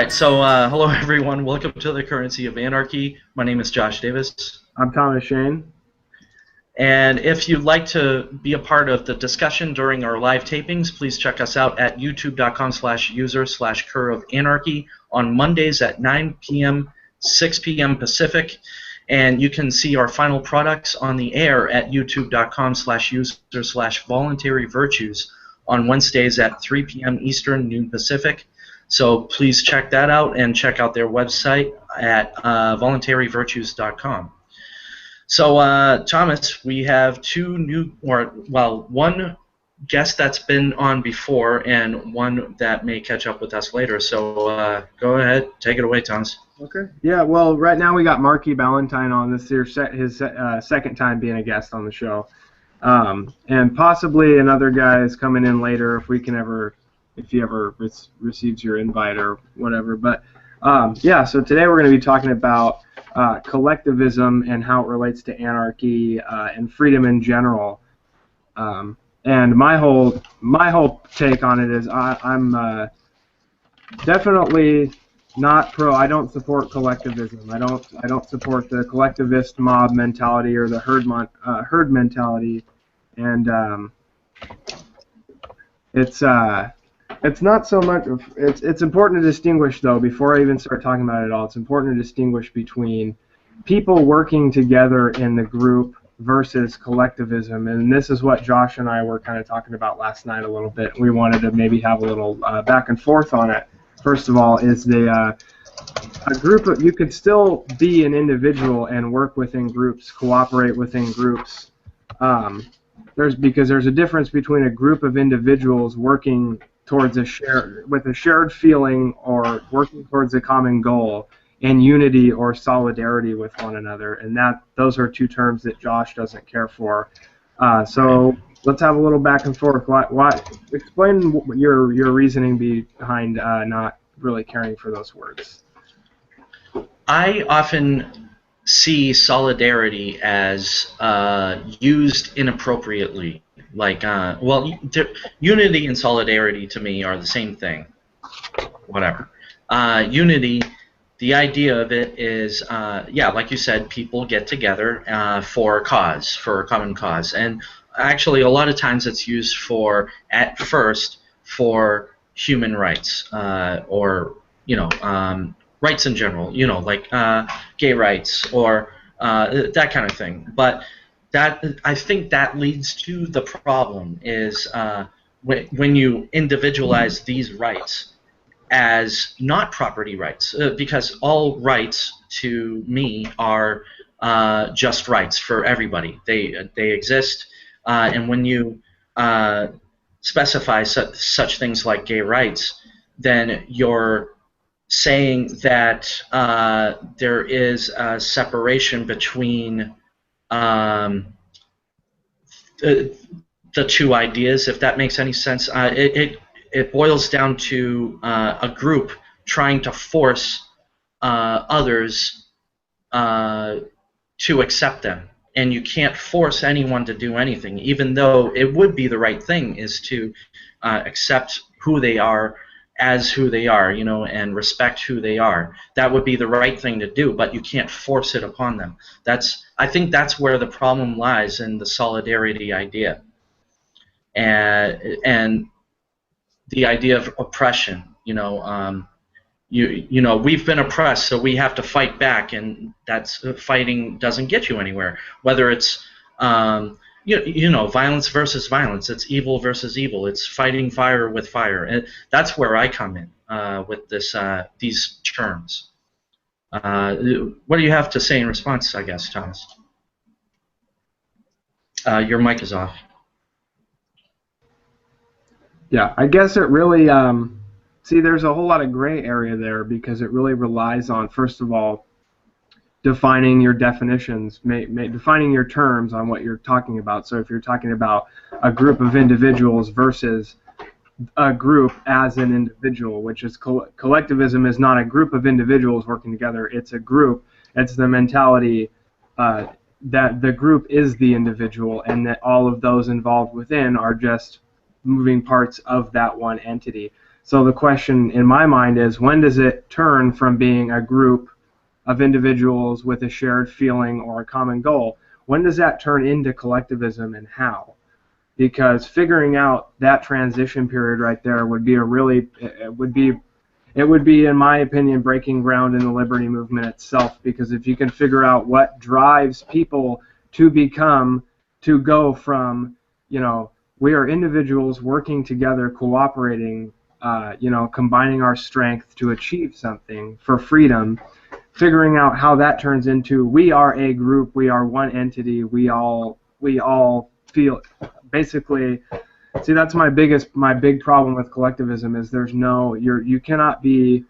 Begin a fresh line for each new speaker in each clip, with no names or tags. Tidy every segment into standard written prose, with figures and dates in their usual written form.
right, so hello everyone. Welcome to the Currency of Anarchy. My name is Josh Davis.
I'm Thomas Shane.
And if you'd like to be a part of the discussion during our live tapings, please check us out at youtube.com/user/Cur of Anarchy on Mondays at 9 p.m., 6 p.m. Pacific. And you can see our final products on the air at youtube.com/user/Voluntary Virtues on Wednesdays at 3 p.m. Eastern, noon Pacific. So please check that out and check out their website at voluntaryvirtues.com. So, Thomas, we have one guest that's been on before and one that may catch up with us later. So go ahead, take it away, Thomas.
Okay. Yeah, well, right now we got Marky Ballantyne on. This year, his second time being a guest on the show. And possibly another guy is coming in later if he ever receives your invite or whatever. But yeah, so today we're going to be talking about collectivism and how it relates to anarchy and freedom in general. And my whole take on it is I'm definitely not pro. I don't support collectivism. I don't support the collectivist mob mentality or the herd mentality. And it's not so much. It's important to distinguish, though, before I even start talking about it at all. It's important to distinguish between people working together in the group versus collectivism, and this is what Josh and I were kind of talking about last night a little bit. We wanted to maybe have a little back and forth on it. First of all, is a group of, you could still be an individual and work within groups, cooperate within groups. There's a difference between a group of individuals working towards a shared feeling or working towards a common goal and unity or solidarity with one another, and those are two terms that Josh doesn't care for. So let's have a little back and forth. Explain your reasoning behind not really caring for those words.
I often see solidarity as used inappropriately. Unity and solidarity to me are the same thing. Whatever. Unity, the idea of it is, like you said, people get together for a common cause. And actually, a lot of times it's used at first for human rights, or, rights in general, like gay rights or that kind of thing. But I think that leads to the problem is when you individualize these rights as not property rights, because all rights to me are just rights for everybody. They exist, and when you specify such things like gay rights, then you're saying that there is a separation between the two ideas, if that makes any sense. It boils down to a group trying to force others to accept them. And you can't force anyone to do anything, even though it would be the right thing is to accept who they are as who they are, and respect who they are. That would be the right thing to do, but you can't force it upon them. I think that's where the problem lies in the solidarity idea. And the idea of oppression, we've been oppressed, so we have to fight back, and fighting doesn't get you anywhere. Whether it's violence versus violence, it's evil versus evil, it's fighting fire with fire, and that's where I come in with these terms. What do you have to say in response, I guess, Thomas? Your mic is off.
Yeah, I guess it really, there's a whole lot of gray area there because it really relies on, first of all, defining your definitions, defining your terms on what you're talking about. So if you're talking about a group of individuals versus a group as an individual, which is collectivism is not a group of individuals working together, it's a group. It's the mentality that the group is the individual and that all of those involved within are just moving parts of that one entity. So the question in my mind is, when does it turn from being a group of individuals with a shared feeling or a common goal? When does that turn into collectivism, and how? Because figuring out that transition period right there would be it would be, in my opinion, breaking ground in the liberty movement itself. Because if you can figure out what drives people to go from, we are individuals working together, cooperating, combining our strength to achieve something for freedom, figuring out how that turns into, we are a group, we are one entity, we all feel, basically. See, that's my big problem with collectivism is you cannot be.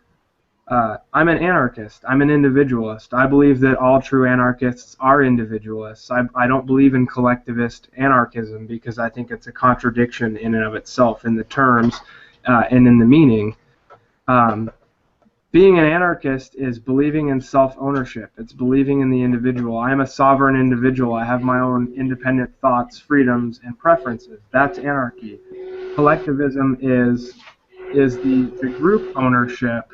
I'm an anarchist. I'm an individualist. I believe that all true anarchists are individualists. I don't believe in collectivist anarchism because I think it's a contradiction in and of itself in the terms and in the meaning. Being an anarchist is believing in self-ownership. It's believing in the individual. I am a sovereign individual. I have my own independent thoughts, freedoms, and preferences. That's anarchy. Collectivism is the group ownership.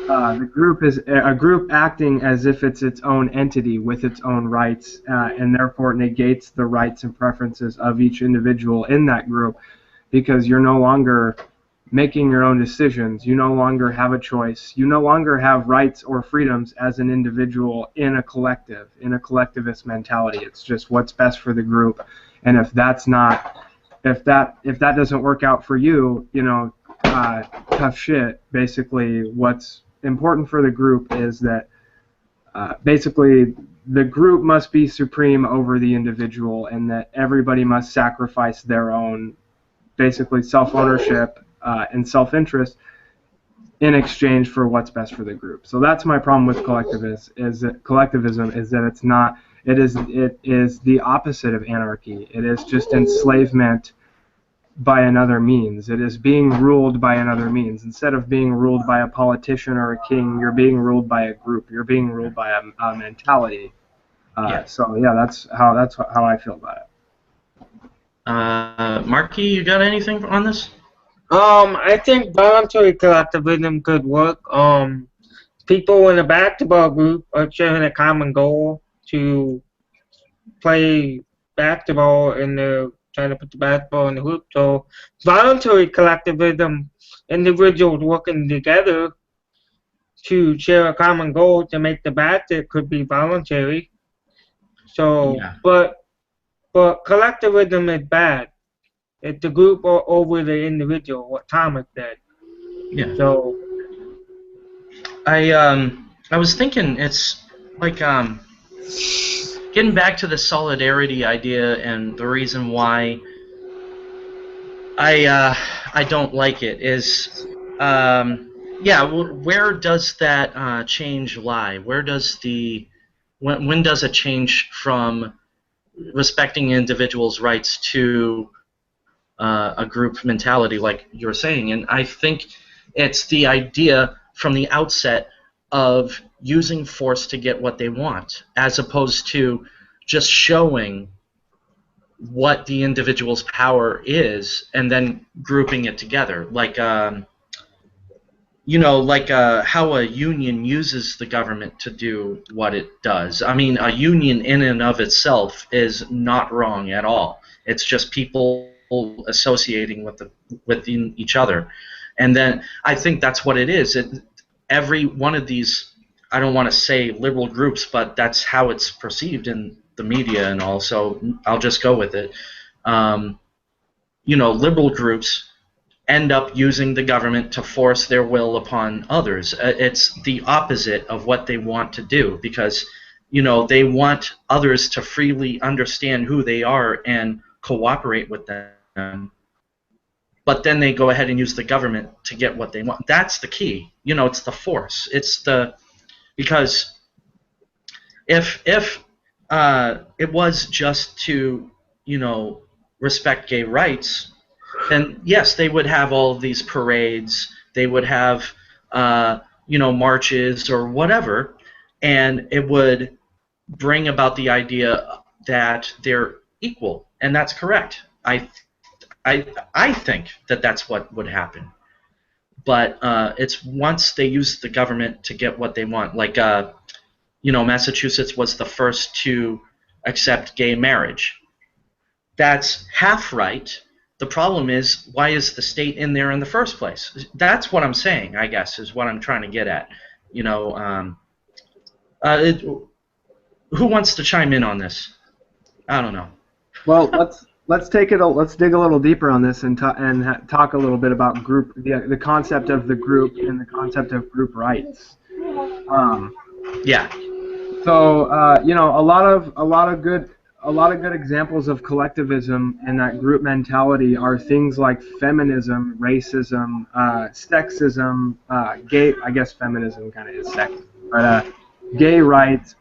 The group is a group acting as if it's its own entity with its own rights, and therefore negates the rights and preferences of each individual in that group, because you're no longer making your own decisions. You no longer have a choice. You no longer have rights or freedoms as an individual in a collective, in a collectivist mentality. It's just what's best for the group. And if that doesn't work out for you, tough shit. Basically, what's important for the group is that basically the group must be supreme over the individual, and that everybody must sacrifice their own, basically, self-ownership and self-interest in exchange for what's best for the group. So that's my problem with collectivism is that it's not. It is the opposite of anarchy. It is just enslavement by another means. It is being ruled by another means. Instead of being ruled by a politician or a king, you're being ruled by a group. You're being ruled by a mentality. So yeah, that's how I feel about
it. Marky, you got anything on this?
I think voluntary collectivism could work. People in a basketball group are sharing a common goal to play basketball, and they're trying to put the basketball in the hoop. So voluntary collectivism, individuals working together to share a common goal to make the basket, could be voluntary. So, yeah. But collectivism is bad. It's the group over the individual, what Thomas said.
Yeah.
So
I was thinking it's like getting back to the solidarity idea, and the reason why I don't like it is where does that change lie? Where does when does it change from respecting individuals' rights to a group mentality, like you're saying? And I think it's the idea from the outset of using force to get what they want, as opposed to just showing what the individual's power is and then grouping it together, like how a union uses the government to do what it does. I mean, a union in and of itself is not wrong at all. It's just people associating with each other, and then I think that's what it is. Every one of these, I don't want to say liberal groups, but that's how it's perceived in the media and all, so I'll just go with it. Liberal groups end up using the government to force their will upon others. It's the opposite of what they want to do, because they want others to freely understand who they are and cooperate with them, but then they go ahead and use the government to get what they want. That's the key. It's the force. Because if it was just to respect gay rights, then yes, they would have all of these parades. They would have marches or whatever, and it would bring about the idea that they're equal, and that's correct. I think that that's what would happen. but it's once they use the government to get what they want. Like, Massachusetts was the first to accept gay marriage. That's half right. The problem is, why is the state in there in the first place? That's what I'm saying, I guess, is what I'm trying to get at. Who wants to chime in on this? I don't know.
Well, let's dig a little deeper on this and talk a little bit about the concept of the group and the concept of group rights.
Yeah.
So a lot of good examples of collectivism and that group mentality are things like feminism, racism, sexism, gay. I guess feminism kind of is sex, but gay rights,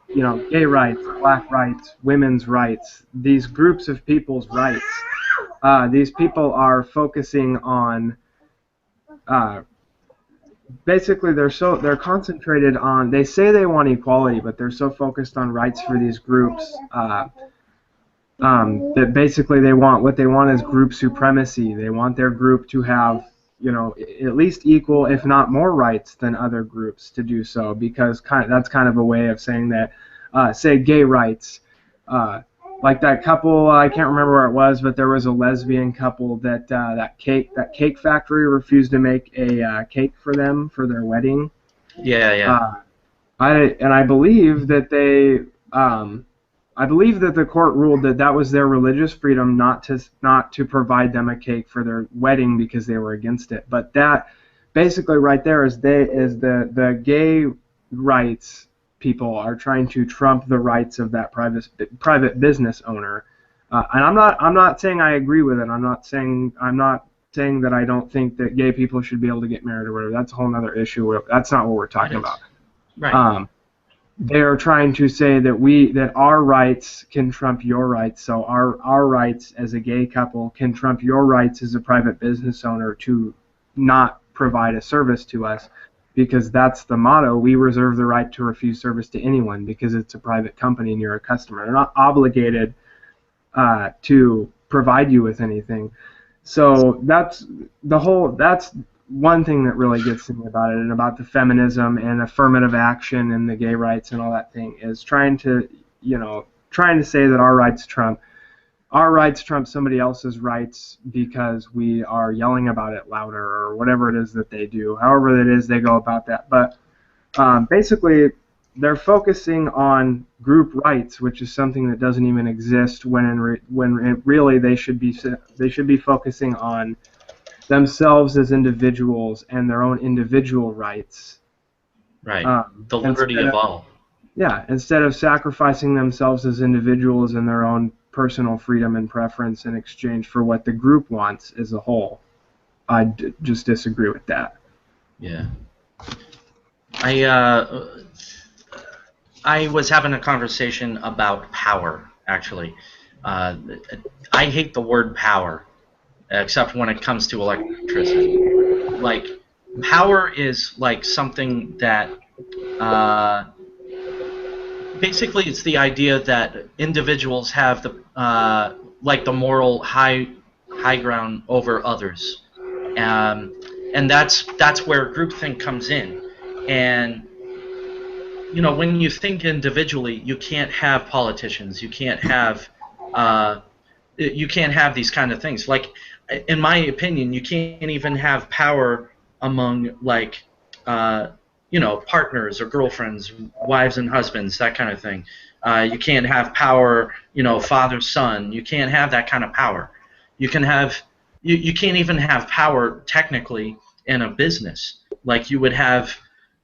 black rights, women's rights. These groups of people's rights. These people are focusing on. Basically, they're concentrated on. They say they want equality, but they're so focused on rights for these groups that basically what they want is group supremacy. They want their group to have, at least equal, if not more rights than other groups to do so, because that's kind of a way of saying that, say, gay rights. Like that couple, I can't remember where it was, but there was a lesbian couple that cake factory refused to make a cake for them for their wedding.
Yeah.
I believe that I believe that the court ruled that was their religious freedom not to provide them a cake for their wedding because they were against it. But that basically right there is the gay rights people are trying to trump the rights of that private business owner. And I'm not saying I agree with it. I'm not saying that I don't think that gay people should be able to get married or whatever. That's a whole other issue. That's not what we're talking about.
Right.
They are trying to say that our rights can trump your rights. So our rights as a gay couple can trump your rights as a private business owner to not provide a service to us, because that's the motto. We reserve the right to refuse service to anyone because it's a private company and you're a customer. They're not obligated to provide you with anything. So that's one thing that really gets to me about it, and about the feminism and affirmative action and the gay rights and all that thing, is trying to say that our rights trump somebody else's rights because we are yelling about it louder or whatever it is that they do, however it is they go about that. But basically, they're focusing on group rights, which is something that doesn't even exist, when really they should be focusing on themselves as individuals and their own individual rights.
Right. The liberty of all.
Yeah, instead of sacrificing themselves as individuals and their own personal freedom and preference in exchange for what the group wants as a whole. I just disagree with that.
Yeah. I was having a conversation about power, actually. I hate the word power, except when it comes to electricity. Like, power is like something that basically it's the idea that individuals have the the moral high ground over others, and that's where groupthink comes in. And when you think individually, you can't have politicians, you can't have these kind of things. Like, in my opinion, you can't even have power among partners or girlfriends, wives and husbands, that kind of thing. You can't have power, father, son. You can't have that kind of power. You can't even have power technically in a business. Like, you would have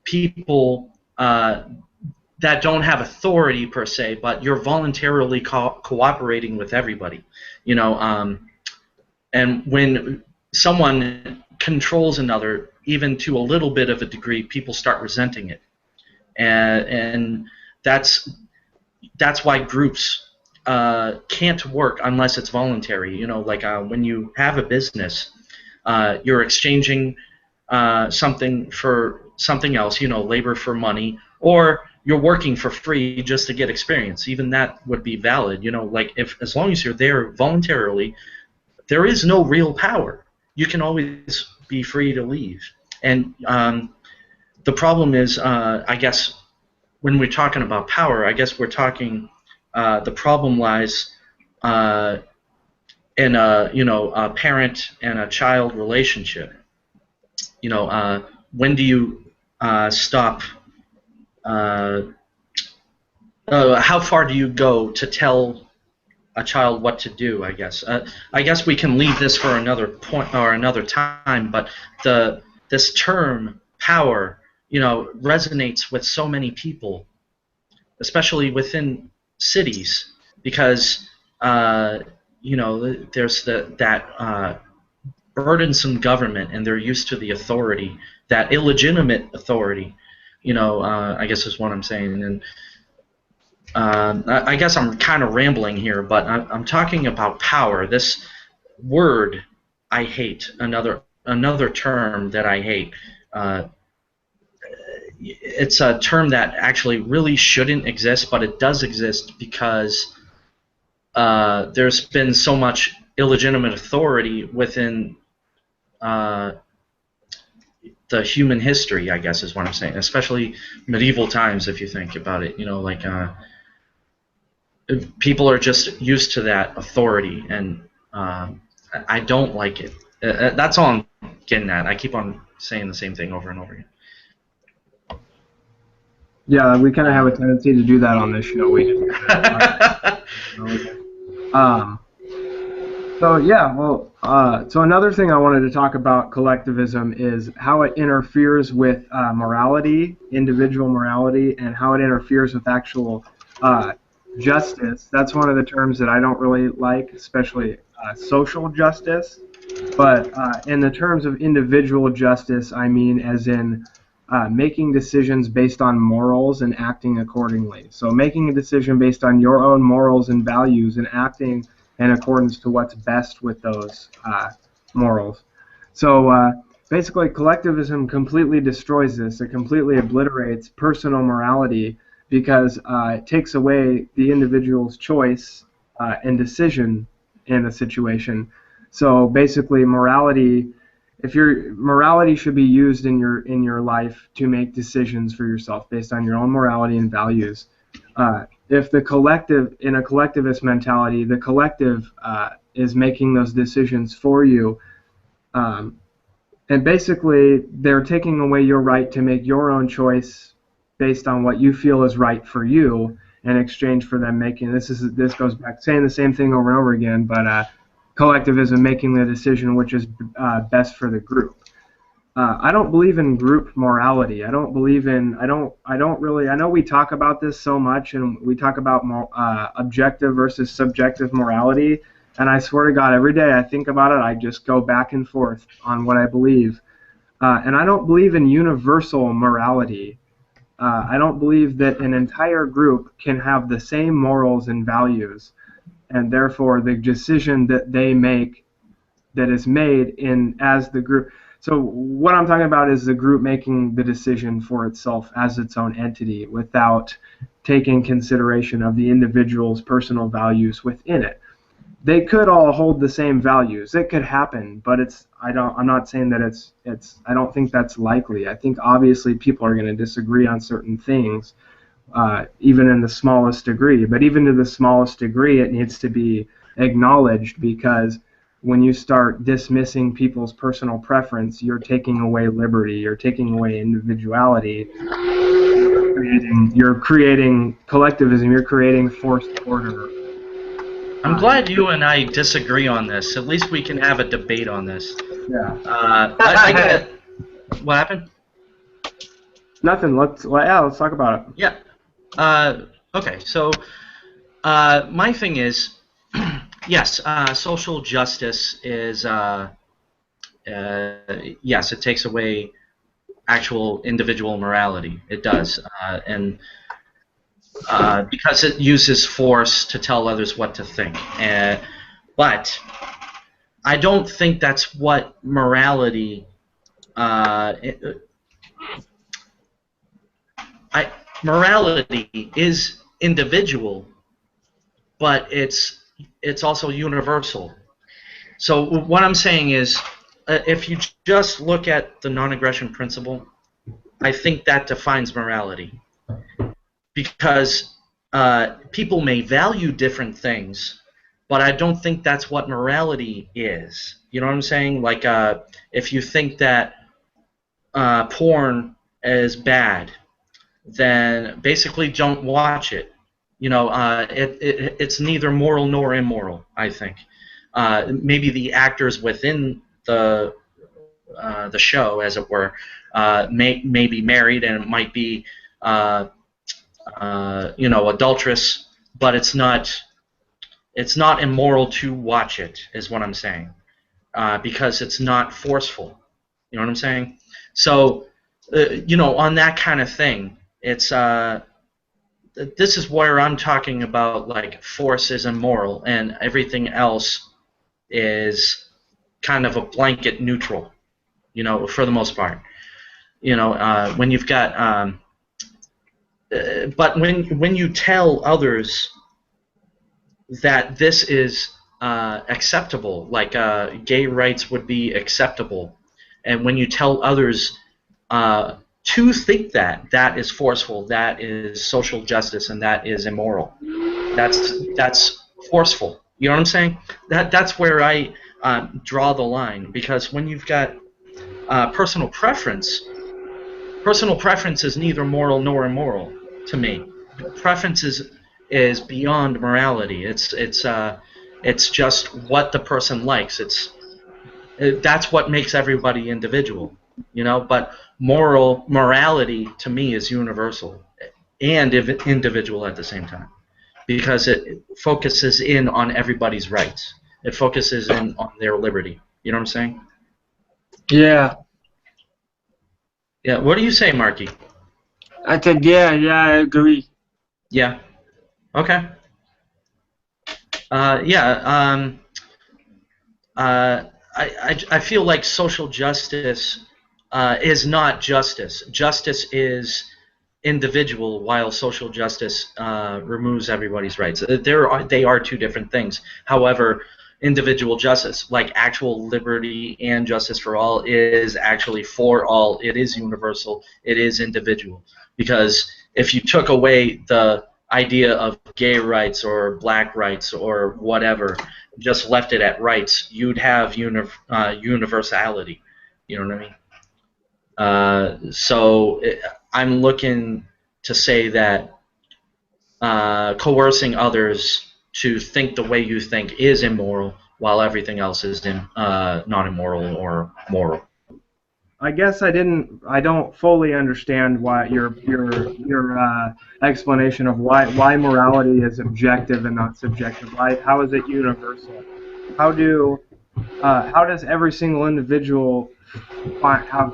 people that don't have authority per se, but you're voluntarily cooperating with everybody. And when someone controls another, even to a little bit of a degree, people start resenting it, and that's why groups can't work unless it's voluntary. When you have a business, you're exchanging something for something else, labor for money, or you're working for free just to get experience. Even that would be valid. As long as you're there voluntarily, there is no real power. You can always be free to leave. And the problem is, I guess, when we're talking about power, I guess we're talking. The problem lies in a parent and a child relationship. When do you stop? How far do you go to tell a child what to do? I guess. I guess we can leave this for another point or another time. But this term power, resonates with so many people, especially within cities, because there's that burdensome government, and they're used to the authority, that illegitimate authority. I guess is what I'm saying. And I guess I'm kind of rambling here, but I'm talking about power. This word I hate. Another term that I hate. It's a term that actually really shouldn't exist, but it does exist because there's been so much illegitimate authority within the human history, I guess is what I'm saying, especially medieval times, if you think about it. People are just used to that authority, and I don't like it. That's all I'm getting at. I keep on saying the same thing over and over again.
Yeah, we kind of have a tendency to do that on this show. We just so another thing I wanted to talk about collectivism is how it interferes with morality, individual morality, and how it interferes with actual justice. That's one of the terms that I don't really like, especially social justice. But in the terms of individual justice, I mean as in making decisions based on morals and acting accordingly. So making a decision based on your own morals and values and acting in accordance to what's best with those morals. So basically, collectivism completely destroys this. It completely obliterates personal morality because it takes away the individual's choice and decision in a situation. So basically, morality should be used in your life to make decisions for yourself based on your own morality and values. If the collective, in a collectivist mentality, the collective is making those decisions for you, and basically they're taking away your right to make your own choice based on what you feel is right for you in exchange for them making, this goes back saying the same thing over and over again, but collectivism making the decision which is best for the group. I don't believe in group morality. I know we talk about this so much, and we talk about objective versus subjective morality, and I swear to God, every day I think about it, I just go back and forth on what I believe. And I don't believe in universal morality. I don't believe that an entire group can have the same morals and values, and therefore the decision that they make, that is made as the group. So what I'm talking about is the group making the decision for itself as its own entity without taking consideration of the individual's personal values within it. They could all hold the same values. It could happen, but I'm not saying that I don't think that's likely. I think obviously people are going to disagree on certain things, even in the smallest degree. But even to the smallest degree, it needs to be acknowledged, because when you start dismissing people's personal preference, you're taking away liberty, you're taking away individuality, you're creating collectivism, you're creating forced order.
I'm glad you and I disagree on this. At least we can have a debate on this.
Yeah.
I get it. What happened?
Nothing. Let's talk about it.
Yeah. Okay. So my thing is, yes, social justice is yes, it takes away actual individual morality. It does, and because it uses force to tell others what to think. But I don't think that's what morality. Morality is individual, but it's also universal. So what I'm saying is, if you just look at the non-aggression principle, I think that defines morality, because people may value different things, but I don't think that's what morality is. You know what I'm saying? Like, if you think that porn is bad, then basically don't watch it. You know, it's neither moral nor immoral, I think. Maybe the actors within the show, as it were, may be married, and it might be adulterous, but it's not immoral to watch it, is what I'm saying, because it's not forceful. You know what I'm saying? So, on that kind of thing, it's this is where I'm talking about, like, force is immoral, and everything else is kind of a blanket neutral, for the most part. When you've got, but when you tell others that this is acceptable, like gay rights would be acceptable, and when you tell others to think that is forceful, that is social justice, and that is immoral, that's forceful. You know what I'm saying? That's where I draw the line, because when you've got personal preference is neither moral nor immoral to me. Preference is beyond morality. It's just what the person likes. That's what makes everybody individual, But morality to me is universal and individual at the same time, because it focuses in on everybody's rights. It focuses in on their liberty. You know what I'm saying?
Yeah.
Yeah. What do you say, Marky?
I said, yeah, I agree.
Yeah. Okay. I feel like social justice is not justice. Justice is individual, while social justice removes everybody's rights. They are two different things. However, individual justice, like actual liberty and justice for all, is actually for all. It is universal. It is individual. Because if you took away the idea of gay rights or black rights or whatever, just left it at rights, you'd have universality. You know what I mean? I'm looking to say that coercing others to think the way you think is immoral, while everything else is not immoral or moral.
I guess I don't fully understand why your explanation of why morality is objective and not subjective. How is it universal? How does every single individual have?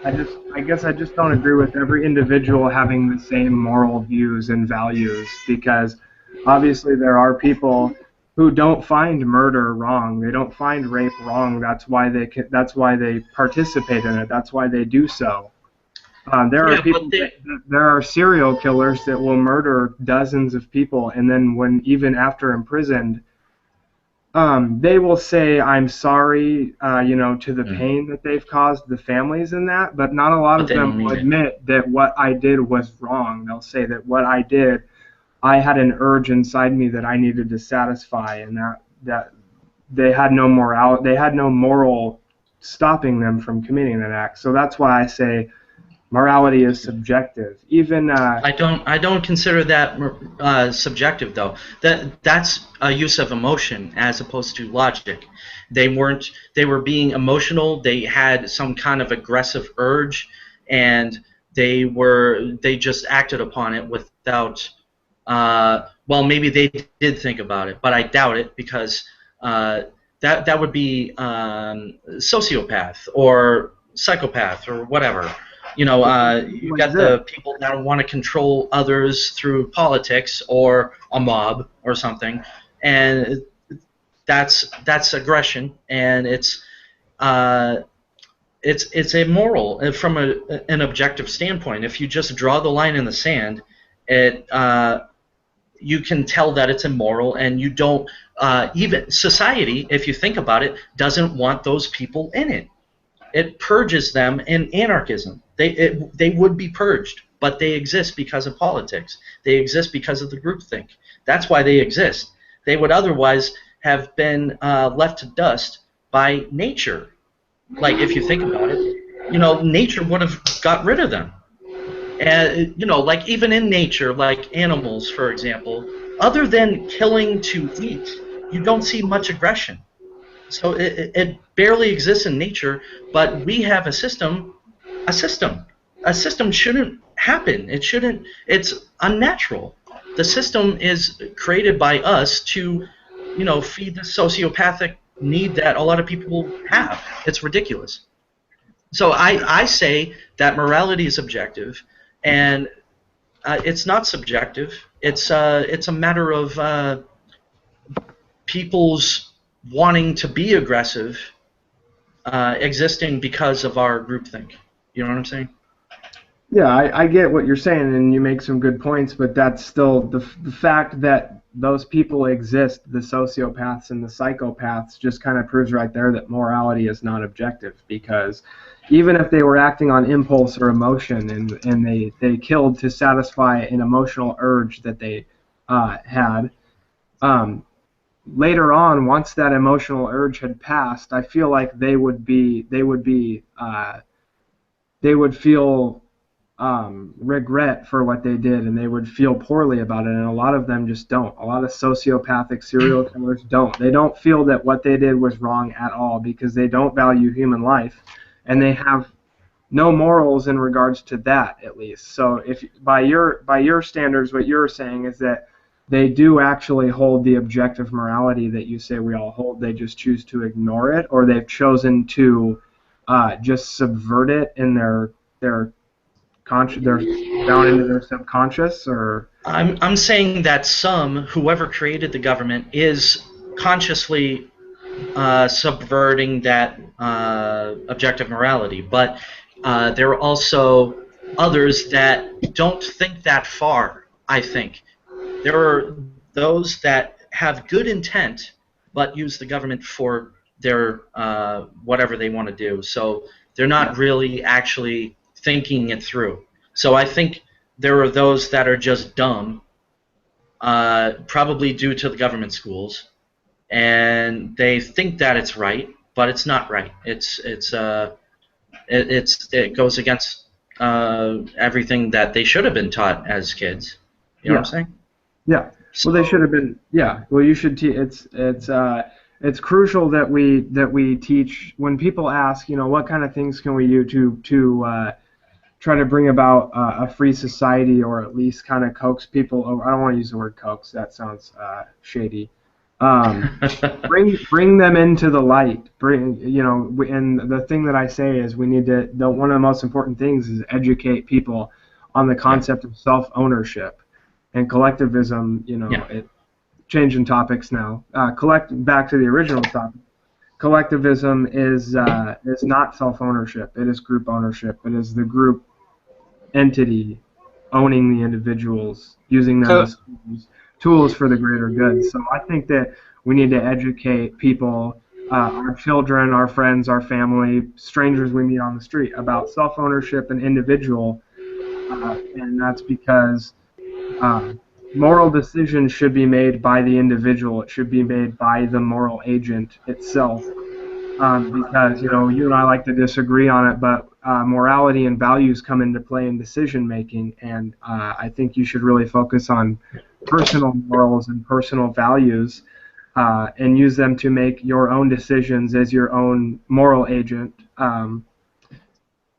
I guess I just don't agree with every individual having the same moral views and values, because obviously there are people who don't find murder wrong. They don't find rape wrong. That's why they participate in it. That's why they do so. There are serial killers that will murder dozens of people, and then even after imprisoned, they will say, "I'm sorry," to the pain that they've caused the families in that. But not a lot of them will admit that what I did was wrong. They'll say that what I did, I had an urge inside me that I needed to satisfy, and that they had no moral stopping them from committing that act. So that's why I say morality is subjective. Even
I don't consider that subjective, though. That's a use of emotion as opposed to logic. They were being emotional. They had some kind of aggressive urge, and they just acted upon it without. Well, maybe they did think about it, but I doubt it, because that would be sociopath or psychopath or whatever. You've got the people that want to control others through politics or a mob or something, and that's aggression, and it's immoral from an objective standpoint. If you just draw the line in the sand, you can tell that it's immoral, and you don't even society, if you think about it, doesn't want those people in it. It purges them in anarchism. They would be purged, but they exist because of politics. They exist because of the groupthink. That's why they exist. They would otherwise have been left to dust by nature. Like, if you think about it, nature would have got rid of them. And, like, even in nature, like animals, for example, other than killing to eat, you don't see much aggression. So it barely exists in nature, but we have a system. A system shouldn't happen. It shouldn't. It's unnatural. The system is created by us to, feed the sociopathic need that a lot of people have. It's ridiculous. So I say that morality is objective, and it's not subjective. It's a matter of people's wanting to be aggressive, existing because of our groupthink. You know what I'm saying?
Yeah, I get what you're saying, and you make some good points, but that's still the fact that those people exist, the sociopaths and the psychopaths, just kind of proves right there that morality is not objective, because even if they were acting on impulse or emotion and they killed to satisfy an emotional urge that they had, later on, once that emotional urge had passed, I feel like they would feel regret for what they did, and they would feel poorly about it, and a lot of them just don't. A lot of sociopathic serial killers don't. They don't feel that what they did was wrong at all, because they don't value human life, and they have no morals in regards to that, at least. So if by your standards, what you're saying is that they do actually hold the objective morality that you say we all hold. They just choose to ignore it, or they've chosen to just subvert it in their down into their subconscious. Or
I'm saying that whoever created the government, is consciously subverting that objective morality, but there are also others that don't think that far. I think there are those that have good intent but use the government for their whatever they want to do. So they're not really actually thinking it through. So I think there are those that are just dumb, probably due to the government schools, and they think that it's right, but it's not right. It goes against everything that they should have been taught as kids. You know what I'm saying?
Yeah. Well, they should have been. Yeah. Well, you should. It's crucial that we teach when people ask, what kind of things can we do to try to bring about a free society, or at least kind of coax people. I don't want to use the word coax. That sounds shady. Bring them into the light. And the thing that I say is we need to. One of the most important things is educate people on the concept of self-ownership and collectivism. Changing topics now. Back to the original topic. Collectivism is not self-ownership. It is group ownership. It is the group entity owning the individuals, using them as tools for the greater good. So I think that we need to educate people, our children, our friends, our family, strangers we meet on the street, about self-ownership and individual, and that's because moral decisions should be made by the individual. It should be made by the moral agent itself. Because you and I like to disagree on it, but morality and values come into play in decision making, and I think you should really focus on personal morals and personal values, and use them to make your own decisions as your own moral agent,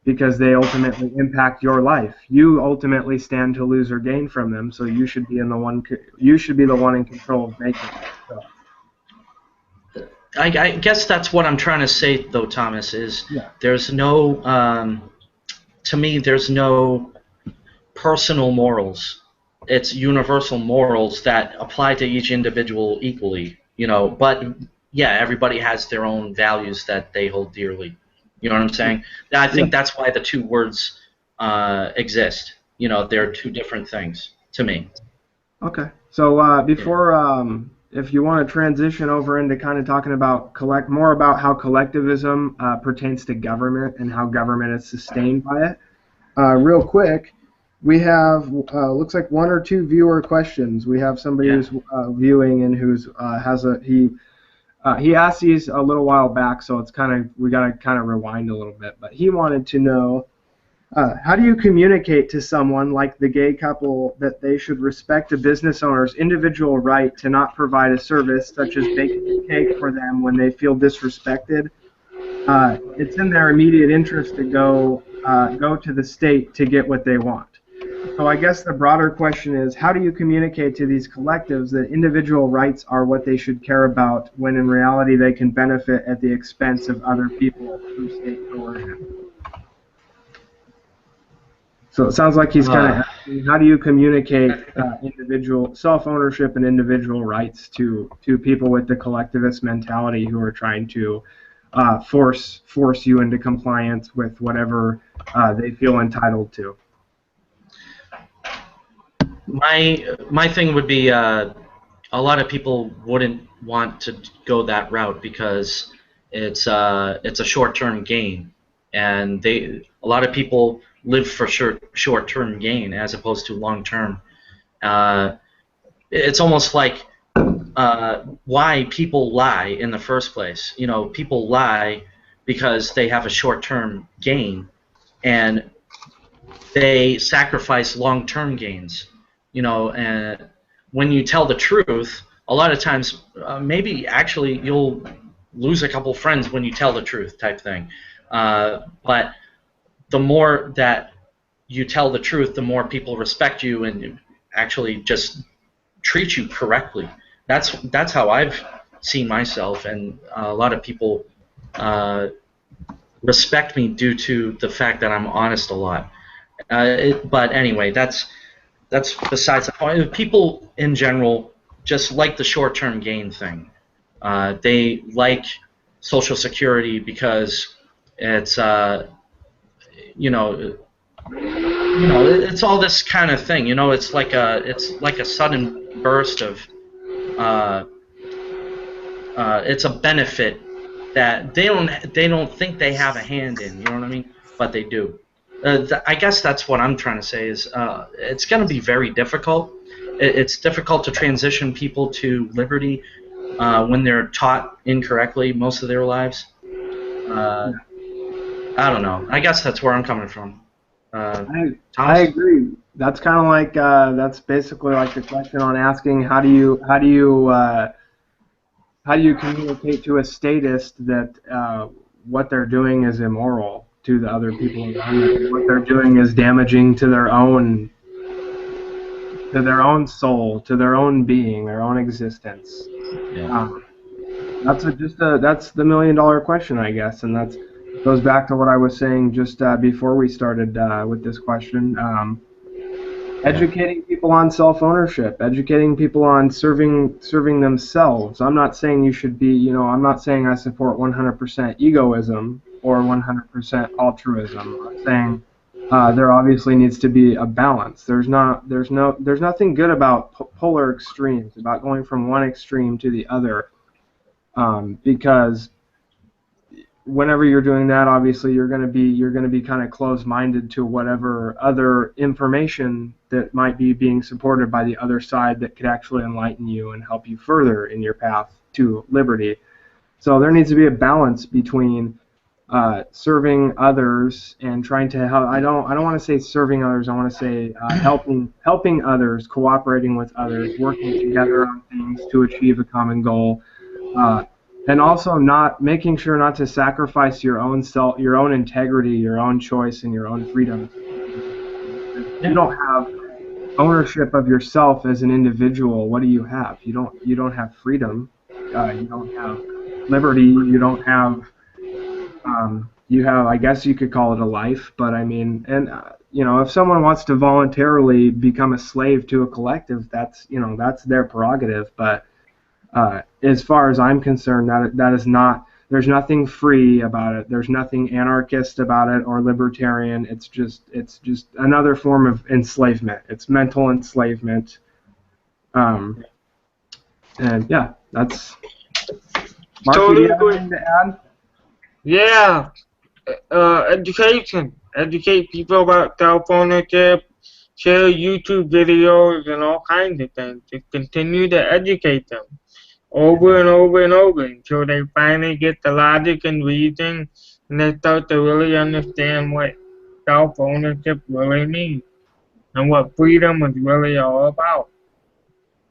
because they ultimately impact your life. You ultimately stand to lose or gain from them, so you should be the one in control of making it. So.
I guess that's what I'm trying to say, though, Thomas, is there's no, to me, there's no personal morals. It's universal morals that apply to each individual equally, but yeah, everybody has their own values that they hold dearly. You know what I'm saying? I think that's why the two words exist. They're two different things to me.
Okay. So before, if you want to transition over into kind of talking about more about how collectivism pertains to government and how government is sustained by it, real quick, we have looks like one or two viewer questions. We have somebody who's viewing and who's he asked these a little while back, so it's we got to kind of rewind a little bit. But he wanted to know. How do you communicate to someone like the gay couple that they should respect a business owner's individual right to not provide a service such as baking a cake for them when they feel disrespected? It's in their immediate interest to go to the state to get what they want. So I guess the broader question is, how do you communicate to these collectives that individual rights are what they should care about when in reality they can benefit at the expense of other people through state coercion? So it sounds like he's kind of asking, how do you communicate individual self-ownership and individual rights to people with the collectivist mentality who are trying to force you into compliance with whatever they feel entitled to?
My thing would be a lot of people wouldn't want to go that route because it's a short-term gain, and a lot of people live for short-term gain as opposed to long-term. It's almost like why people lie in the first place. You know, people lie because they have a short-term gain, and they sacrifice long-term gains. You know, and when you tell the truth, a lot of times, maybe actually you'll lose a couple friends when you tell the truth, type thing. But the more that you tell the truth, the more people respect you and actually just treat you correctly. That's how I've seen myself, and a lot of people respect me due to the fact that I'm honest a lot. But anyway, that's besides the point. People in general just like the short-term gain thing. They like Social Security because it's it's all this kind of thing. You know, it's like a sudden burst of it's a benefit that they don't think they have a hand in. You know what I mean? But they do. I guess that's what I'm trying to say is it's going to be very difficult. It's difficult to transition people to liberty when they're taught incorrectly most of their lives. I don't know. I guess that's where I'm coming from.
I agree. That's kind of like that's basically like the question on asking how do you communicate to a statist that what they're doing is immoral to the other people around them. What they're doing is damaging to their own soul, to their own being, their own existence. Yeah. That's the million-dollar question, I guess, and that goes back to what I was saying just before we started with this question. Educating people on self-ownership, educating people on serving themselves. I'm not saying you should be, I'm not saying I support 100% egoism or 100% altruism. I'm saying there obviously needs to be a balance. There's nothing good about polar extremes, about going from one extreme to the other, because whenever you're doing that, obviously you're going to be kind of closed-minded to whatever other information that might be being supported by the other side that could actually enlighten you and help you further in your path to liberty. So there needs to be a balance between serving others and trying to help. I don't want to say serving others. I want to say helping others, cooperating with others, working together on things to achieve a common goal. And also making sure not to sacrifice your own self, your own integrity, your own choice, and your own freedom. If you don't have ownership of yourself as an individual, what do you have? You don't have freedom. You don't have liberty. You don't have. You have, I guess you could call it a life, but I mean, and if someone wants to voluntarily become a slave to a collective, that's their prerogative, but. As far as I'm concerned, that is not. There's nothing free about it. There's nothing anarchist about it or libertarian. It's just another form of enslavement. It's mental enslavement, And yeah, that's. Mark, do you have anything to add?
Yeah, education. Educate people about self-ownership, share YouTube videos and all kinds of things. Just continue to educate them over and over and over until they finally get the logic and reason and they start to really understand what self-ownership really means and what freedom is really all about.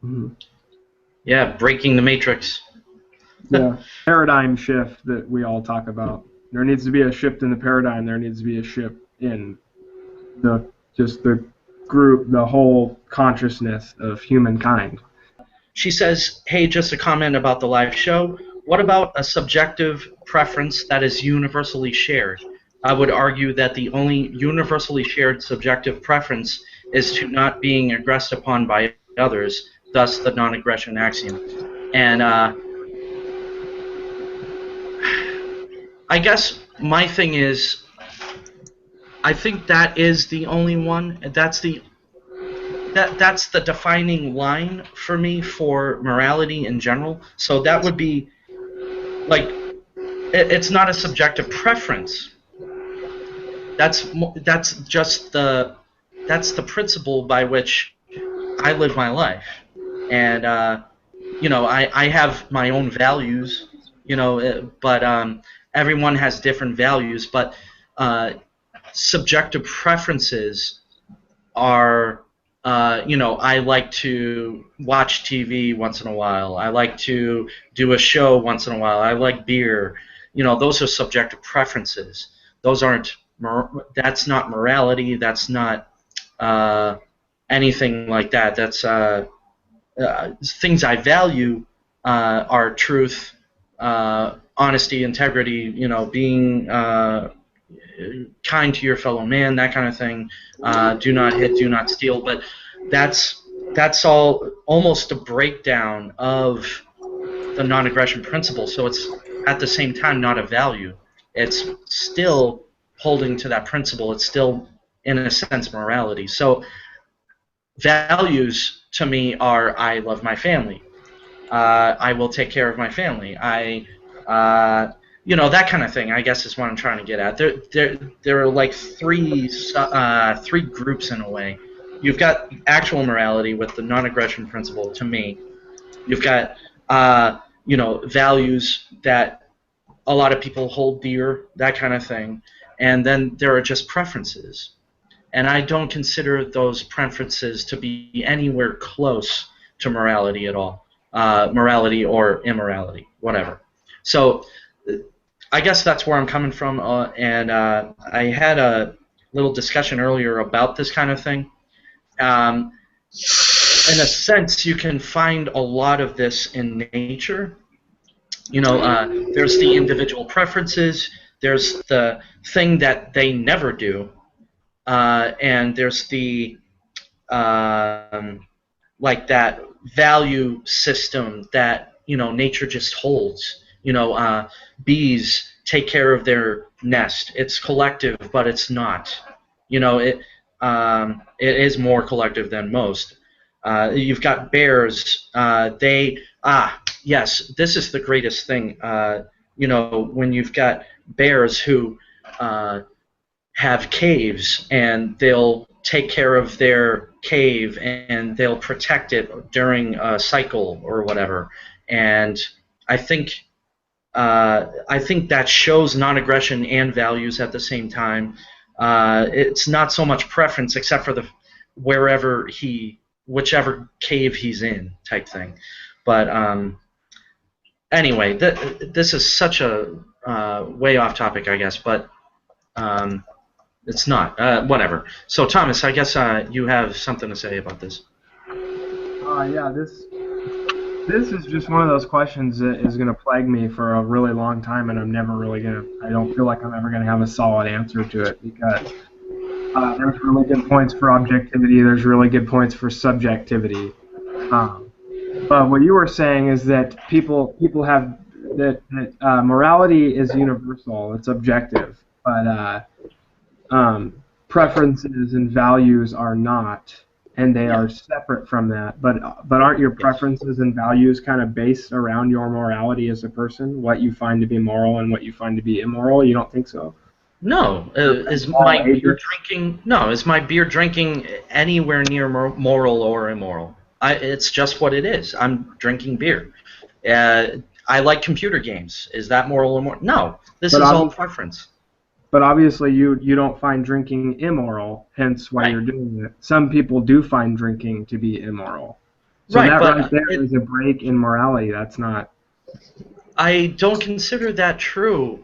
Mm-hmm.
Yeah, breaking the matrix.
Yeah, paradigm shift that we all talk about. There needs to be a shift in the paradigm. There needs to be a shift in the group, the whole consciousness of humankind.
She says, hey, just a comment about the live show. What about a subjective preference that is universally shared? I would argue that the only universally shared subjective preference is to not being aggressed upon by others, thus the non-aggression axiom. And I guess my thing is, I think that is the only one. That's the defining line for me for morality in general. So that would be like, it's not a subjective preference. That's just the principle by which I live my life, and I have my own values, but everyone has different values, but subjective preferences are. I like to watch TV once in a while. I like to do a show once in a while. I like beer. Those are subjective preferences. Those aren't. That's not morality. That's not anything like that. That's things I value are truth, honesty, integrity. Being kind to your fellow man, that kind of thing. Do not hit, do not steal. But that's all almost a breakdown of the non-aggression principle. So it's at the same time not a value. It's still holding to that principle. It's still, in a sense, morality. So values to me are: I love my family. I will take care of my family. That kind of thing, I guess, is what I'm trying to get at. There are like three groups in a way. You've got actual morality with the non-aggression principle, to me. You've got, values that a lot of people hold dear, that kind of thing. And then there are just preferences. And I don't consider those preferences to be anywhere close to morality at all. Morality or immorality, whatever. So I guess that's where I'm coming from, and I had a little discussion earlier about this kind of thing. In a sense, you can find a lot of this in nature. There's the individual preferences, there's the thing that they never do, and there's the like that value system that nature just holds. Bees take care of their nest. It's collective, but it's not. It is more collective than most. You've got bears. Yes, this is the greatest thing. When you've got bears who have caves, and they'll take care of their cave, and they'll protect it during a cycle or whatever. And I think that shows non-aggression and values at the same time. It's not so much preference, except for whichever cave he's in, type thing. But anyway, this is such a way off topic, I guess, but it's not. Whatever. So, Thomas, I guess you have something to say about this.
Yeah, this is just one of those questions that is going to plague me for a really long time, and I don't feel like I'm ever going to have a solid answer to it, because there's really good points for objectivity, there's really good points for subjectivity. But what you were saying is that people have that morality is universal, it's objective, but preferences and values are not. and they are separate from that. But aren't your preferences and values kind of based around your morality as a person? What you find to be moral and what you find to be immoral? You don't think so?
No, is
Moral
my beer
agents?
drinking? No, is my beer drinking anywhere near moral or immoral? It's just what it is. I'm drinking beer. I like computer games. Is that moral or immoral? No, this
But
is all
obviously,
preference.
but obviously you don't find drinking immoral, hence why
Right,
you're doing it. Some people do find drinking to be immoral. So
right,
that right
but
there is a break in morality. That's not.
I don't consider that true.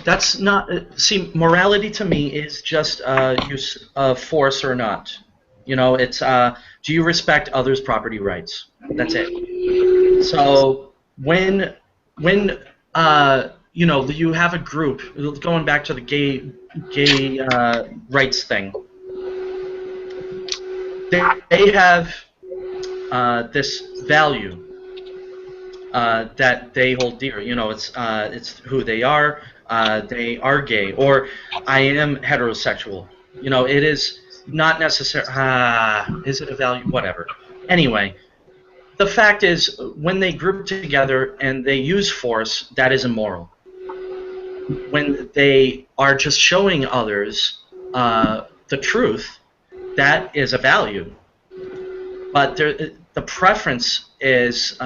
That's not. See, morality to me is just use of force or not. You know, it's do you respect others' property rights? That's it. So when you know, you have a group, going back to the gay rights thing, they have this value that they hold dear. You know, it's who they are. They are gay, or I am heterosexual. You know, it is not necessary. Is it a value? Whatever. Anyway, the fact is, when they group together and they use force, that is immoral. When they are just showing others the truth, that is a value. But the preference is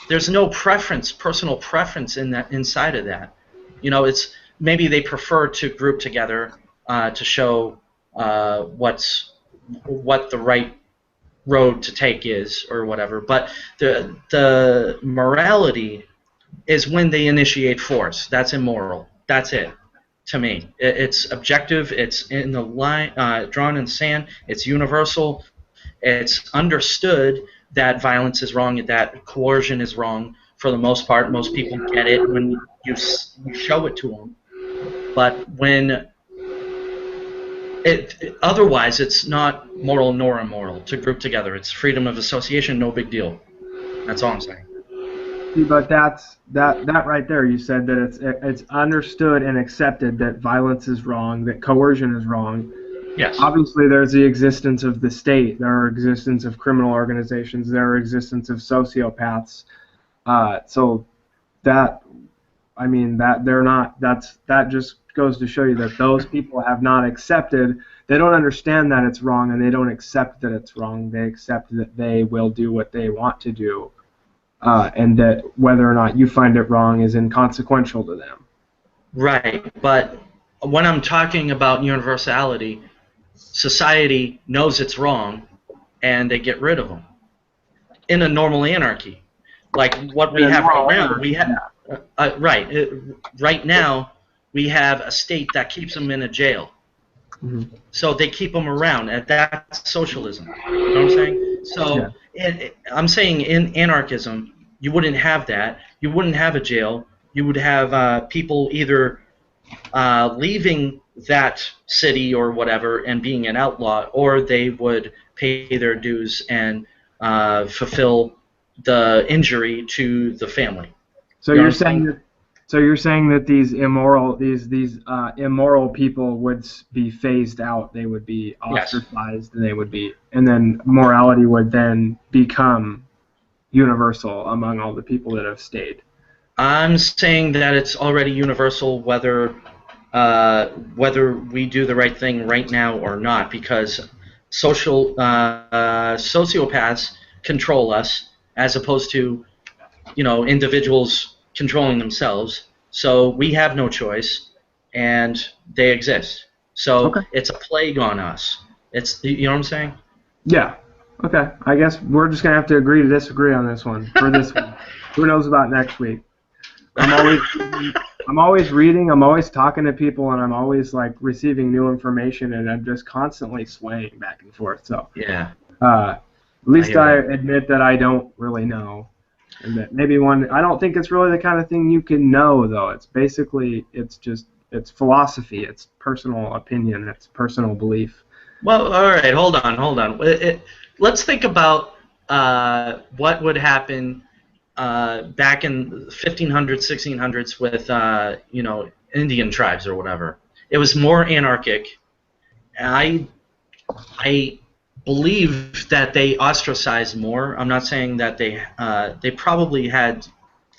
there's no preference, personal preference in that inside of that. You know, it's maybe they prefer to group together to show what the right road to take is or whatever. But the morality is when they initiate force. That's immoral. That's it. To me, it's objective. It's in the line, drawn in sand. It's universal. It's understood that violence is wrong, that coercion is wrong. For the most part, most people get it when you show it to them. But when otherwise, it's not moral nor immoral to group together. It's freedom of association, no big deal. That's all I'm saying.
See, but that right there. You said that it's understood and accepted that violence is wrong, that coercion is wrong.
Yes.
Obviously, there's the existence of the state. There are existence of criminal organizations. There are existence of sociopaths. So that, I mean, that they're not. That just goes to show you that those people have not accepted. They don't understand that it's wrong, and they don't accept that it's wrong. They accept that they will do what they want to do, and that whether or not you find it wrong is inconsequential to them.
Right. But when I'm talking about universality, society knows it's wrong, and they get rid of them. In a normal anarchy, like what we have right now, we have right now we have a state that keeps them in a jail.
Mm-hmm.
So they keep them around, and that's socialism. You know what I'm saying? So I'm saying in anarchism, you wouldn't have that. You wouldn't have a jail. You would have people either leaving that city or whatever and being an outlaw, or they would pay their dues and fulfill the injury to the family.
So you're saying that. So you're saying that these immoral people would be phased out. They would be ostracized, and and then morality would then become universal among all the people that have stayed.
I'm saying that it's already universal whether we do the right thing right now or not, because sociopaths control us as opposed to individuals controlling themselves. So we have no choice, and they exist. So it's a plague on us. It's what I'm saying?
Yeah. Okay. I guess we're just gonna have to agree to disagree on this one for this one. Who knows about next week? I'm always reading. I'm always talking to people, and I'm always like receiving new information, and I'm just constantly swaying back and forth. So
yeah.
At least I admit that I don't really know. And that maybe I don't think it's really the kind of thing you can know, though. It's basically, it's philosophy, it's personal opinion, it's personal belief.
Well, all right, hold on. Let's think about what would happen back in 1500s, 1600s with, Indian tribes or whatever. It was more anarchic. I believe that they ostracized more. I'm not saying that they probably had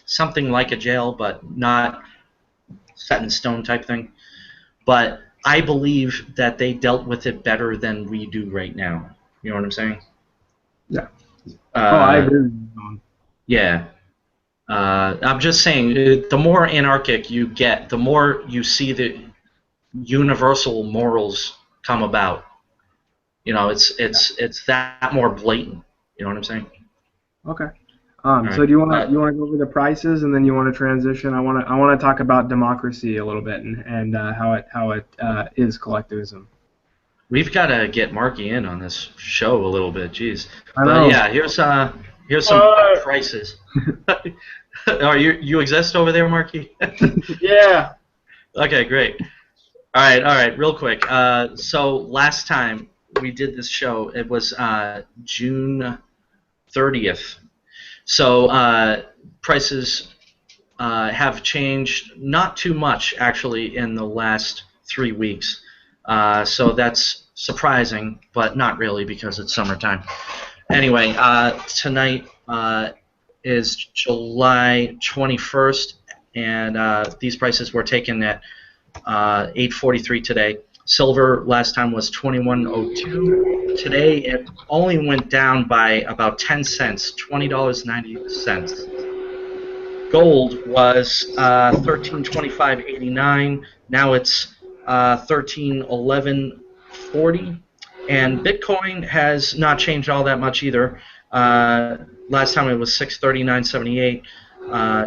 something like a jail, but not set in stone type thing. But I believe that they dealt with it better than we do right now. You know what I'm saying?
Yeah. I agree with you.
Yeah. I'm just saying, the more anarchic you get, the more you see the universal morals come about. You know, it's that more blatant. You know what I'm saying?
Okay.
All
So
right.
do you want to go over the prices, and then you want to transition? I want to talk about democracy a little bit and how it is collectivism.
We've got to get Marky in on this show a little bit. Jeez.
I
But
know.
yeah, here's some prices. Are you exist over there, Marky?
Yeah.
Okay, great. All right, real quick. So last time we did this show, it was June 30th. So prices have changed not too much, actually, in the last 3 weeks. So that's surprising, but not really because it's summertime. Anyway, tonight is July 21st, and these prices were taken at 8:43 today. Silver last time was 21.02. Today it only went down by about 10 cents, $20.90. Gold was 1325.89. Now it's 1311.40. And Bitcoin has not changed all that much either. Last time it was 639.78.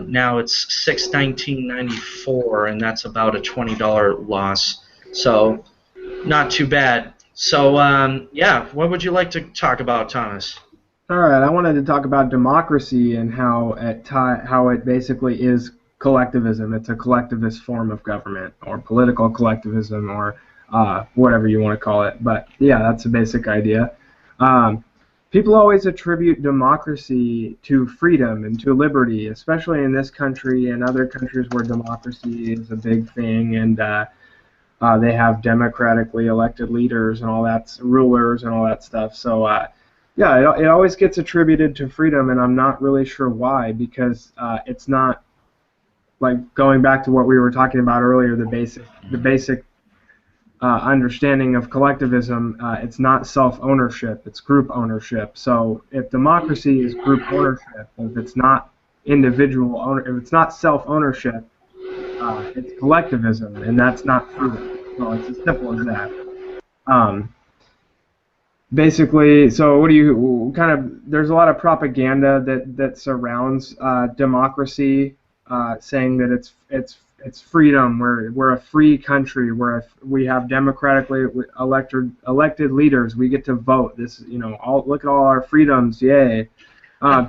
Now it's 619.94, and that's about a $20 loss. So not too bad. So yeah, what would you like to talk about, Thomas?
All right, I wanted to talk about democracy and how it basically is collectivism. It's a collectivist form of government, or political collectivism, or whatever you want to call it. But yeah, that's a basic idea. People always attribute democracy to freedom and to liberty, especially in this country and other countries where democracy is a big thing, and they have democratically elected leaders and all that, rulers and all that stuff. So yeah, it always gets attributed to freedom, and I'm not really sure why, because it's not, like, going back to what we were talking about earlier, the basic understanding of collectivism. It's not self-ownership, it's group ownership. So if democracy is group ownership, if it's not individual if it's not self-ownership, it's collectivism, and that's not freedom. So it's as simple as that. Basically, so what do you there's a lot of propaganda that surrounds democracy, saying that it's freedom. We're a free country. We have democratically elected leaders. We get to vote. Look at all our freedoms. Yay!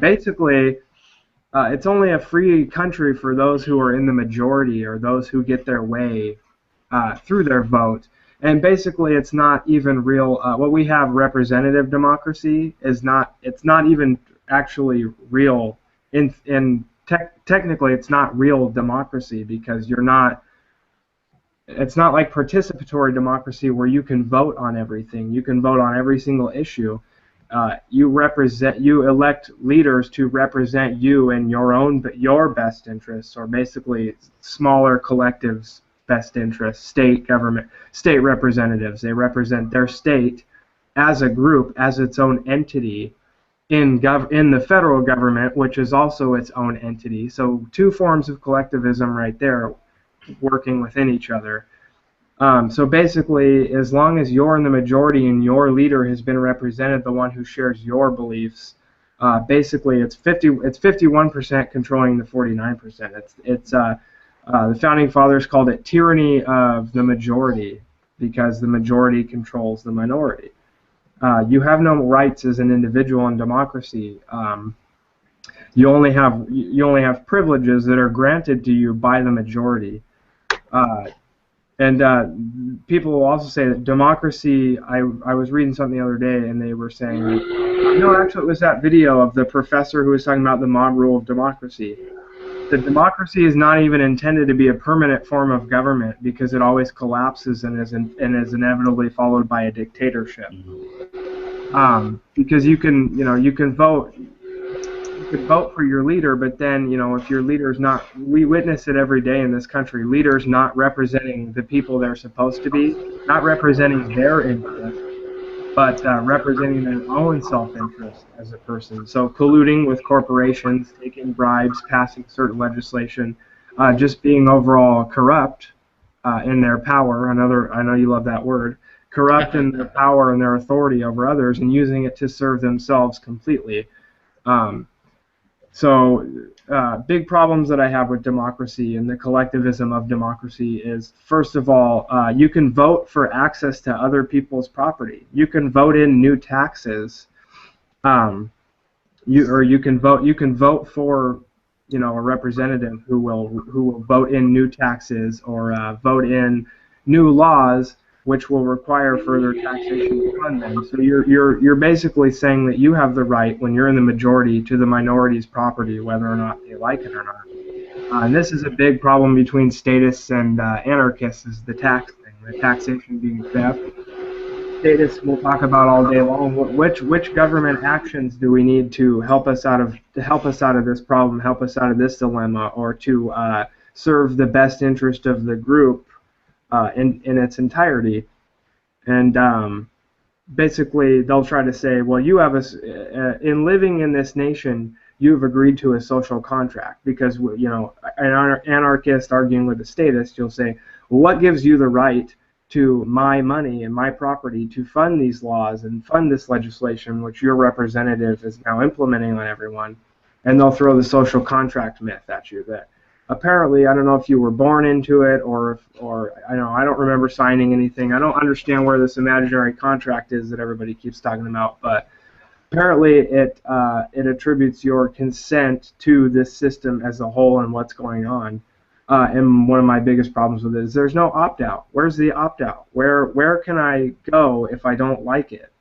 Basically, it's only a free country for those who are in the majority, or those who get their way through their vote. And basically, it's not even real. What we have, representative democracy, it's not even actually real. Technically, it's not real democracy, because it's not like participatory democracy where you can vote on everything. You can vote on every single issue. You elect leaders to represent you in your best interests, or basically smaller collectives' best interests. State representatives. They represent their state as a group, as its own entity in the federal government, which is also its own entity. So two forms of collectivism right there, working within each other. So basically, as long as you're in the majority and your leader has been represented, the one who shares your beliefs, basically it's 51% controlling the 49%. The founding fathers called it tyranny of the majority, because the majority controls the minority. You have no rights as an individual in democracy. You only have privileges that are granted to you by the majority. And people will also say that democracy. I was reading something the other day, and they were saying, actually it was that video of the professor who was talking about the mob rule of democracy. That democracy is not even intended to be a permanent form of government, because it always collapses and is inevitably followed by a dictatorship. Because you can, you can vote. You could vote for your leader, but then, if your leader is not, we witness it every day in this country, leaders not representing the people they're supposed to be, not representing their interests, but representing their own self-interest as a person. So colluding with corporations, taking bribes, passing certain legislation, just being overall corrupt in their power. I know you love that word. Corrupt in their power and their authority over others, and using it to serve themselves completely. Um, Big problems that I have with democracy and the collectivism of democracy is, first of all, you can vote for access to other people's property. You can vote in new taxes. You can vote for, a representative who will vote in new taxes or vote in new laws which will require further taxation to fund them. So you're basically saying that you have the right, when you're in the majority, to the minority's property, whether or not they like it or not. And this is a big problem between statists and anarchists, is the tax thing, the taxation being theft. Statists will talk about all day long. Which government actions do we need to help us out of this problem, help us out of this dilemma, or to serve the best interest of the group in its entirety? And basically, they'll try to say, well, you have in living in this nation, you've agreed to a social contract, because an anarchist arguing with a statist, you'll say, well, what gives you the right to my money and my property to fund these laws and fund this legislation, which your representative is now implementing on everyone? And they'll throw the social contract myth at you that apparently, I don't know if you were born into it or I don't remember signing anything. I don't understand where this imaginary contract is that everybody keeps talking about, but apparently it attributes your consent to this system as a whole and what's going on. And one of my biggest problems with it is there's no opt-out. Where's the opt-out? Where can I go if I don't like it?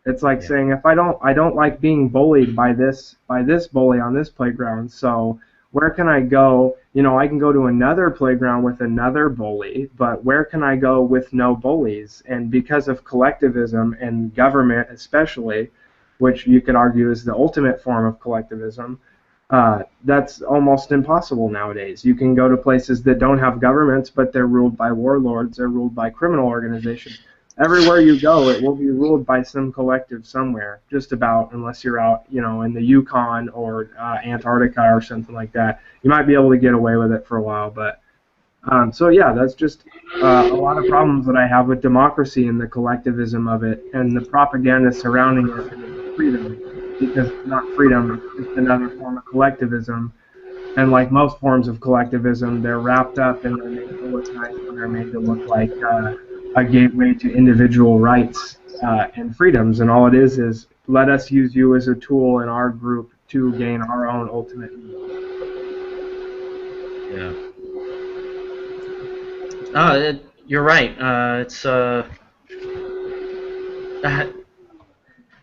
It's like saying, if I don't like being bullied by this bully on this playground, so where can I go? I can go to another playground with another bully, but where can I go with no bullies? And because of collectivism and government especially, which you could argue is the ultimate form of collectivism, that's almost impossible nowadays. You can go to places that don't have governments, but they're ruled by warlords, they're ruled by criminal organizations. Everywhere you go, it will be ruled by some collective somewhere, just about, unless you're out, in the Yukon or Antarctica or something like that. You might be able to get away with it for a while, but so yeah, that's just a lot of problems that I have with democracy and the collectivism of it and the propaganda surrounding it and freedom, because it's not freedom, it's just another form of collectivism. And like most forms of collectivism, they're wrapped up and they're made to look nice and they're made to look like a gateway to individual rights and freedoms. And all it is let us use you as a tool in our group to gain our own ultimate needs.
Yeah. You're right.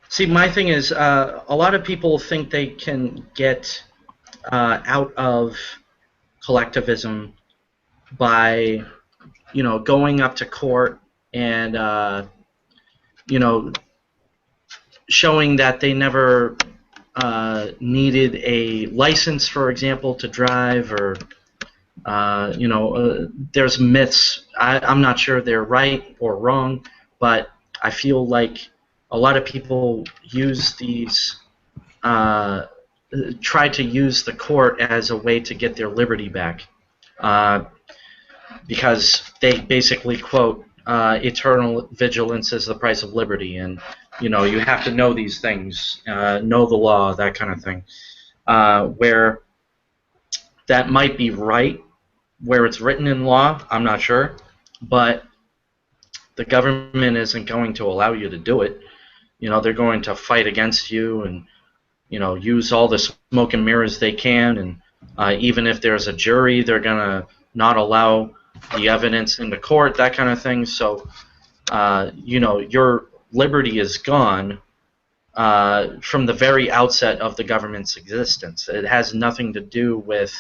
See, my thing is, a lot of people think they can get out of collectivism by, going up to court and, showing that they never needed a license, for example, to drive, or there's myths. I'm not sure they're right or wrong, but I feel like a lot of people use these, try to use the court as a way to get their liberty back, because they basically quote, eternal vigilance is the price of liberty, and you have to know these things, know the law, that kind of thing, where that might be right, where it's written in law, I'm not sure, but the government isn't going to allow you to do it. They're going to fight against you and, use all the smoke and mirrors they can, and even if there's a jury, they're going to not allow the evidence in the court, that kind of thing. So, your liberty is gone from the very outset of the government's existence. It has nothing to do with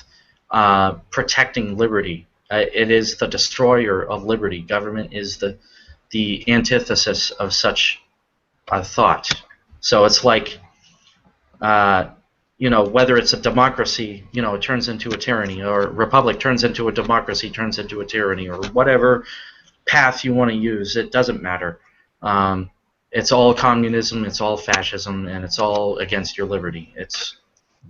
protecting liberty. It is the destroyer of liberty. Government is the antithesis of such thought. So it's like, whether it's a democracy, it turns into a tyranny, or a republic turns into a democracy, turns into a tyranny, or whatever path you want to use. It doesn't matter. It's all communism, it's all fascism, and it's all against your liberty. It's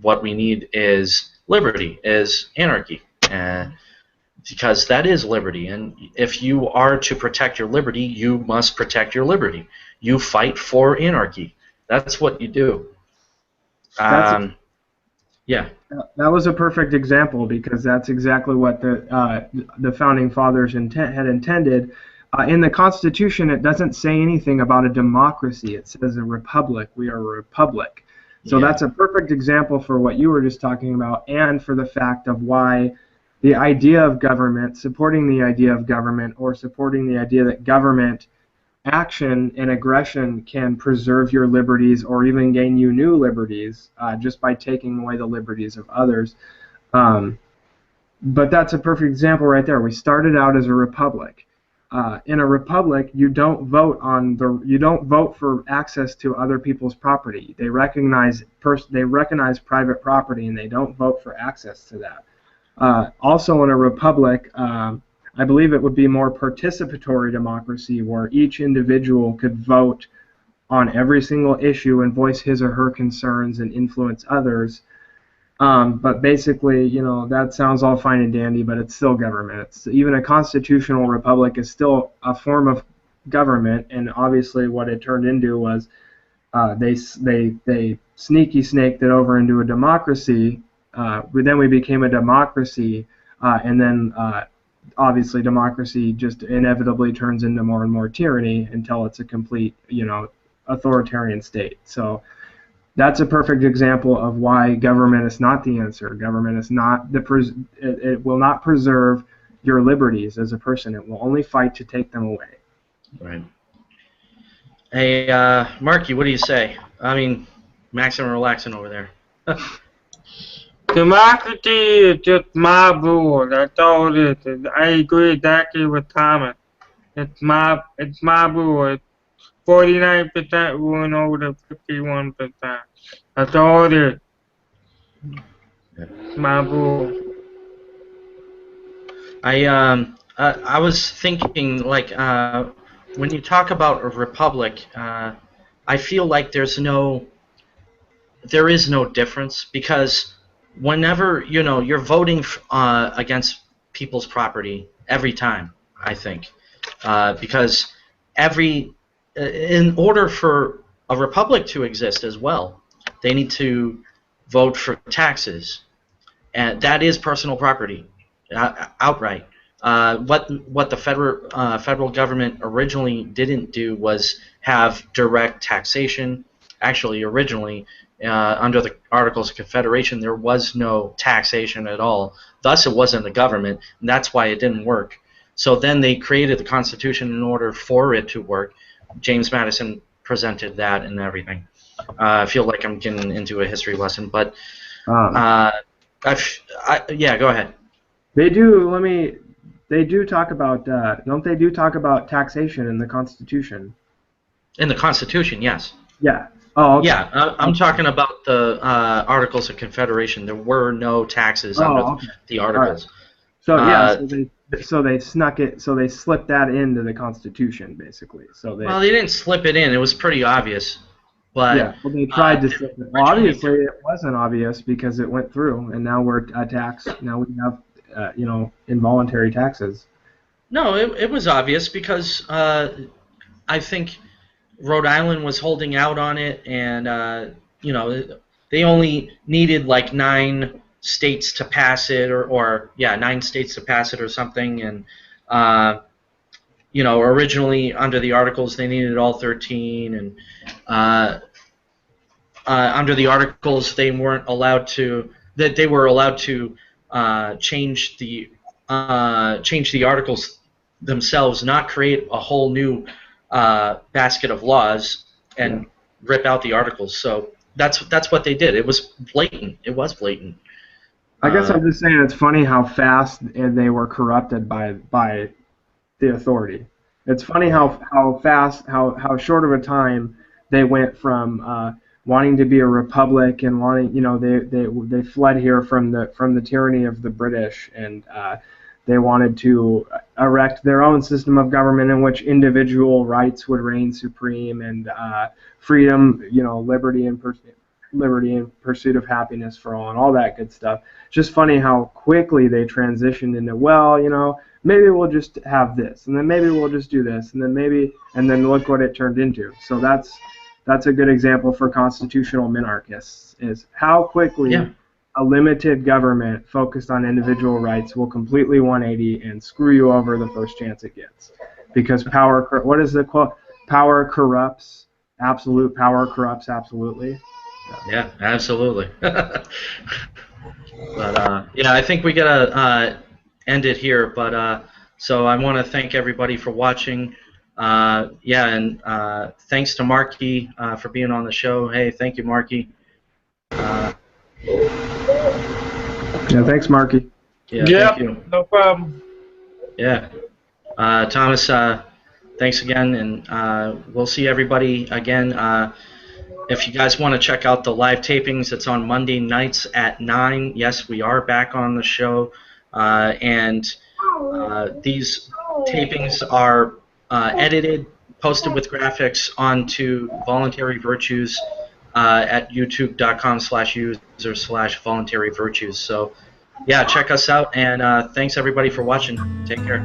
what we need is liberty, is anarchy, because that is liberty. And if you are to protect your liberty, you must protect your liberty. You fight for anarchy. That's what you do. Yeah.
That was a perfect example, because that's exactly what the founding fathers had intended. In the Constitution, it doesn't say anything about a democracy. It says a republic. We are a republic. So that's a perfect example for what you were just talking about, and for the fact of why the idea of government, supporting the idea of government, or supporting the idea that government action and aggression can preserve your liberties or even gain you new liberties just by taking away the liberties of others. But that's a perfect example right there. We started out as a republic. In a republic, you don't vote for access to other people's property. They recognize private property, and they don't vote for access to that. Also, in a republic, I believe it would be more participatory democracy, where each individual could vote on every single issue and voice his or her concerns and influence others. But basically, that sounds all fine and dandy, but it's still government. Even a constitutional republic is still a form of government, and obviously what it turned into was they sneaky snaked it over into a democracy. Then we became a democracy, and then obviously democracy just inevitably turns into more and more tyranny until it's a complete, authoritarian state. So that's a perfect example of why government is not the answer. Government is not it will not preserve your liberties as a person. It will only fight to take them away.
Right. Hey, Marky, what do you say? I mean, Maxim relaxing over there.
Democracy is just my rule. That's all it is. I agree exactly with Thomas. It's my rule. It's 49% ruling over the 51%. That's all it is. It's my rule.
I was thinking, like, when you talk about a republic, I feel like there is no difference, because whenever you're voting against people's property every time, I think, because in order for a republic to exist as well, they need to vote for taxes, and that is personal property, outright. What the federal government originally didn't do was have direct taxation. Actually, originally, under the Articles of Confederation, there was no taxation at all. Thus, it wasn't a government, and that's why it didn't work. So then they created the Constitution in order for it to work. James Madison presented that and everything. I feel like I'm getting into a history lesson, but yeah, go ahead.
They do talk about don't they talk about taxation in the Constitution?
In the Constitution, yes.
Yeah. Oh, okay.
Yeah, I'm talking about the Articles of Confederation. There were no taxes under the Articles.
Right. So they snuck it. So they slipped that into the Constitution, basically. Well,
they didn't slip it in. It was pretty obvious. But
yeah, well, they tried to slip it. Well, obviously, it wasn't obvious because it went through, and now we're taxed. Now we have, involuntary taxes.
No, it was obvious because I think Rhode Island was holding out on it, and they only needed like 9 states to pass it, or 9 states to pass it or something, and originally under the Articles they needed all 13, and under the Articles they weren't allowed to. That they were allowed to change the Articles themselves, not create a whole new basket of laws and rip out the Articles. So that's what they did. It was blatant. It was blatant.
I guess I'm just saying it's funny how fast they were corrupted by the authority. It's funny how fast, how short of a time they went from wanting to be a republic and wanting, they fled here from the tyranny of the British, and they wanted to erect their own system of government in which individual rights would reign supreme, and freedom, liberty and pursuit of happiness for all, and all that good stuff. Just funny how quickly they transitioned into, well, maybe we'll just have this, and then maybe we'll just do this, and then look what it turned into. So that's a good example for constitutional minarchists, is how quickly a limited government focused on individual rights will completely 180 and screw you over the first chance it gets. Because what is the quote? Power corrupts. Absolute power corrupts absolutely.
Yeah, absolutely. But I think we gotta end it here. But so I want to thank everybody for watching. And thanks to Marky for being on the show. Hey, thank you, Marky.
Yeah, thanks, Marky.
Yeah,
thank you.
no problem.
Yeah, Thomas, thanks again, and we'll see everybody again. If you guys want to check out the live tapings, it's on Monday nights at 9. Yes, we are back on the show, and these tapings are edited, posted with graphics onto Voluntary Virtues at youtube.com/user/voluntaryvirtues. So, yeah, check us out, and thanks everybody for watching. Take care.